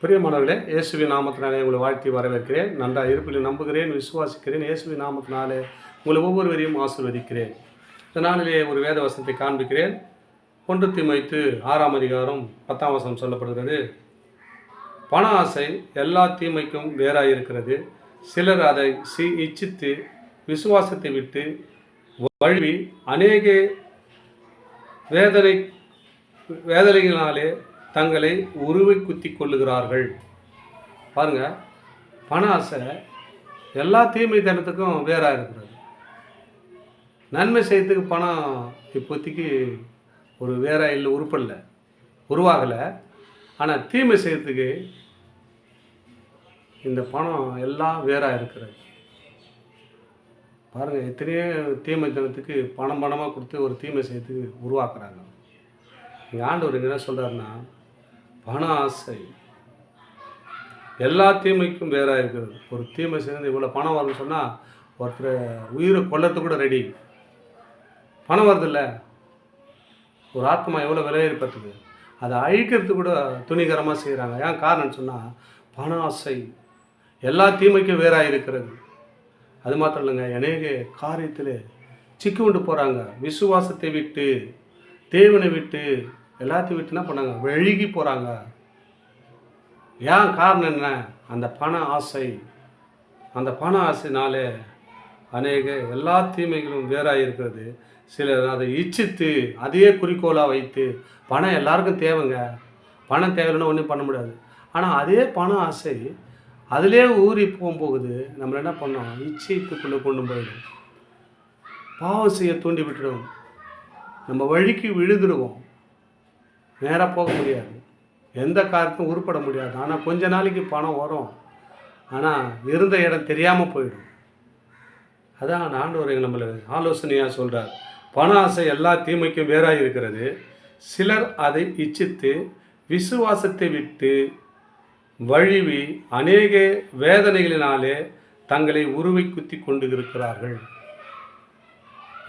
பிரியமானவர்களே, இயேசுவின் நாமத்தினாலே உங்களை வாழ்த்தி வரவேற்கிறேன். நன்றாக இருப்பில் நம்புகிறேன், விசுவாசிக்கிறேன். இயேசுவின் நாமத்தினாலே உங்களை ஒவ்வொருவரையும் ஆசீர்வதிக்கிறேன். இந்த நாளிலே ஒரு வேத வசனத்தை காண்பிக்கிறேன். 1 தீமோத்தேயு 6ஆம் அதிகாரம் 10ஆம் வசனம் சொல்லப்படுகிறது. பண ஆசை எல்லா தீமைக்கும் வேறாயிருக்கிறது. சிலர் அதை இச்சித்து விசுவாசத்தை விட்டு வழுவி அநேக வேதனைகளினாலே தங்களை உருவை குத்தி கொள்ளுகிறார்கள். பாருங்க, பண ஆசை எல்லா தீமை தனத்துக்கும் வேறாக இருக்கிறது. நன்மை செய்யறதுக்கு பணம் இப்போதைக்கு ஒரு வேற இல்லை, உருப்படலை, உருவாகலை. ஆனால் தீமை செய்யறதுக்கு இந்த பணம் எல்லாம் வேறாக இருக்கிறது. பாருங்கள், எத்தனையோ தீமை தனத்துக்கு பணமாக கொடுத்து ஒரு தீமை செய்யறதுக்கு உருவாக்குறாங்க. எங்கள் ஆண்டவர் என்ன சொல்கிறாருன்னா, பண ஆசை எல்லா தீமைக்கும் வேறாக இருக்கிறது. ஒரு தீமை சேர்ந்து இவ்வளோ பணம் வரும்னு சொன்னால் ஒருத்தர் உயிரை கொல்லறது கூட ரெடி. பணம் வருதில்ல, ஒரு ஆத்மா எவ்வளோ விலையேற்பட்டுது, அதை அழிக்கிறது கூட துணிகரமாக செய்கிறாங்க. ஏன் காரணம்னு சொன்னால், பண ஆசை எல்லா தீமைக்கும் வேறாக இருக்கிறது. அது மாத்திரம் இல்லைங்க, அநேக காரியத்தில் சிக்கி கொண்டு போகிறாங்க. விசுவாசத்தை விட்டு, தேவனை விட்டு, எல்லாத்தையும் விட்டு என்ன பண்ணாங்க, வெழுகி போகிறாங்க. ஏன் காரணம் என்ன? அந்த பண ஆசை. அந்த பண ஆசைனாலே அநேக எல்லா தீமைகளும் வேறாக இருக்கிறது. சிலர் அதை இச்சித்து அதையே குறிக்கோளாக வைத்து, பணம் எல்லாருக்கும் தேவைங்க, பணம் தேவைன்னா ஒன்றும் பண்ண முடியாது. ஆனால் அதே பண ஆசை அதிலே ஊறி போகும்போது நம்மளை என்ன பண்ணோம், இச்சைக்குள்ளே கொண்டு போயிடும், பாவம் செய்ய தூண்டி விட்டுடும், நம்ம வழிக்கு விழுதுடுவோம், நேராக போக முடியாது, எந்த காரியத்தும் உருப்பட முடியாது. ஆனால் கொஞ்ச நாளைக்கு பணம் வரும், ஆனால் இருந்த இடம் தெரியாமல் போயிடும். அதான் ஆண்டவர் நம்மளை ஆலோசனையாக சொல்கிறார். பண ஆசை எல்லா தீமைக்கும் வேறாக இருக்கிறது. சிலர் அதை இச்சித்து விசுவாசத்தை விட்டு வழுவி அநேக வேதனைகளினாலே தங்களை உருவை குத்தி கொண்டு இருக்கிறார்கள்.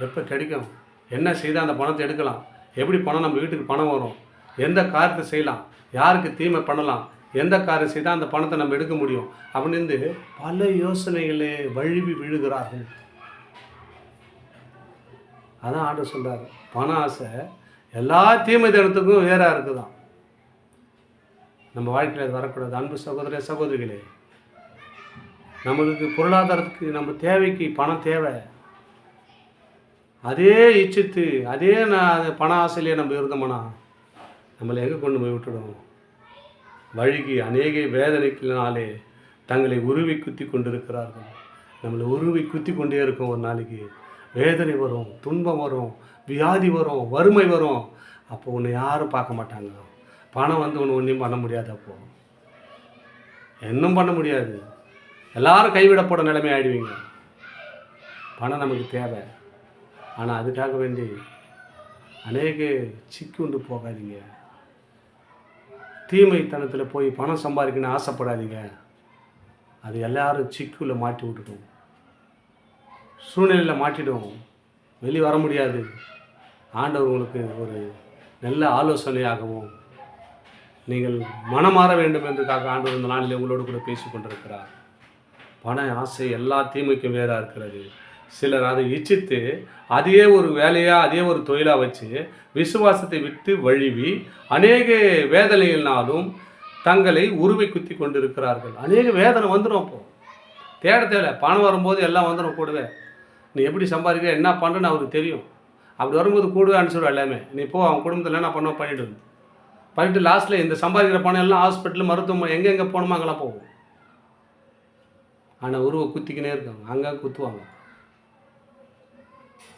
எப்போ கிடைக்கும், என்ன செய்தால் அந்த பணத்தை எடுக்கலாம், எப்படி பணம் நம்ம வீட்டுக்கு பணம் வரும், எந்த காரியத்தை செய்யலாம், யாருக்கு தீமை பண்ணலாம், எந்த காரியம் செய்தால் அந்த பணத்தை நம்ம எடுக்க முடியும் அப்படின்னு பல யோசனைகளே வழுவி விழுகிறார்கள். அதான் ஆண்டவர் சொல்கிறார், பண ஆசை எல்லா தீமை தனத்துக்கும் வேறாக இருக்குதான். நம்ம வாழ்க்கையில் அது வரக்கூடாது. அன்பு சகோதர சகோதரிகளே, நம்மளுக்கு பொருளாதாரத்துக்கு நம்ம தேவைக்கு பணம் தேவை. அதே இச்சித்து அதே பண ஆசையிலே நம்ம இருந்தோம்னா நம்மளை எங்கே கொண்டு போய் விட்டுடும், வழுகி அநேக வேதனைகளினாலே தங்களை உருவி குத்தி கொண்டிருக்கிறார்கள். நம்மளை உருவி குத்தி கொண்டே இருக்கும். ஒரு நாளைக்கு வேதனை வரும், துன்பம் வரும், வியாதி வரும், வறுமை வரும். அப்போ உன்னை யாரும் பார்க்க மாட்டாங்க. பணம் ஒன்றையும் பண்ண முடியாது. அப்போது இன்னும் பண்ண முடியாது, எல்லாரும் கைவிடப்போட நிலைமை ஆகிடுவீங்க. பணம் நமக்கு தேவை, ஆனால் அதுக்காக வேண்டி அநேக சிக்குண்டு போகாதீங்க. தீமைத்தனத்தில் போய் பணம் சம்பாதிக்கணும்னு ஆசைப்படாதீங்க. அது எல்லாரும் சிக்குள்ள மாட்டி விட்டுடும், சூழ்நிலையில் மாட்டிடும், வெளியே வர முடியாது. ஆண்டவர் உங்களுக்கு ஒரு நல்ல ஆலோசனையாகவும் நீங்கள் மனமாற வேண்டும் என்றுக்காக ஆண்டவர் இந்த நாளில் உங்களோடு கூட பேசி கொண்டிருக்கிறார். பண ஆசை எல்லா தீமைக்கும் வேறாக இருக்கிறது. சிலர் அதை இச்சித்து அதையே ஒரு வேலையாக, அதே ஒரு தொழிலாக வச்சு விசுவாசத்தை விட்டு வழுவி அநேக வேதனைகளினாலும் தங்களை உருவை குத்தி கொண்டு இருக்கிறார்கள். அநேக வேதனை வந்துடும். அப்போது தேட தேவை, பணம் வரும்போது எல்லாம் வந்துடும் கூடவே. நீ எப்படி சம்பாதிக்க, என்ன பண்ணுறேன்னு அவருக்கு தெரியும். அப்படி வரும்போது கூடவே அனுப்பிச்சிடும் எல்லாமே. நீ போ, அவன் குடும்பத்தில் என்ன பண்ண பண்ணிட்டு லாஸ்ட்டில் இந்த சம்பாதிக்கிற பணம் எல்லாம் ஹாஸ்பிட்டல், மருத்துவமனை, எங்கெங்கே போகணுமோ அங்கெல்லாம் போகும். ஆனால் உருவை குத்திக்கினே இருக்காங்க, அங்கே குத்துவாங்க.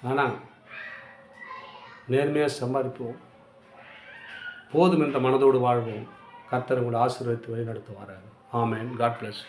ஆனால் நேர்மையாக சம்பாதிப்போம், போதும் என்ற மனதோடு வாழ்வோம். கர்த்தர் உங்களை ஆசீர்வதித்து வழி நடத்துவார். ஆமென். God plus.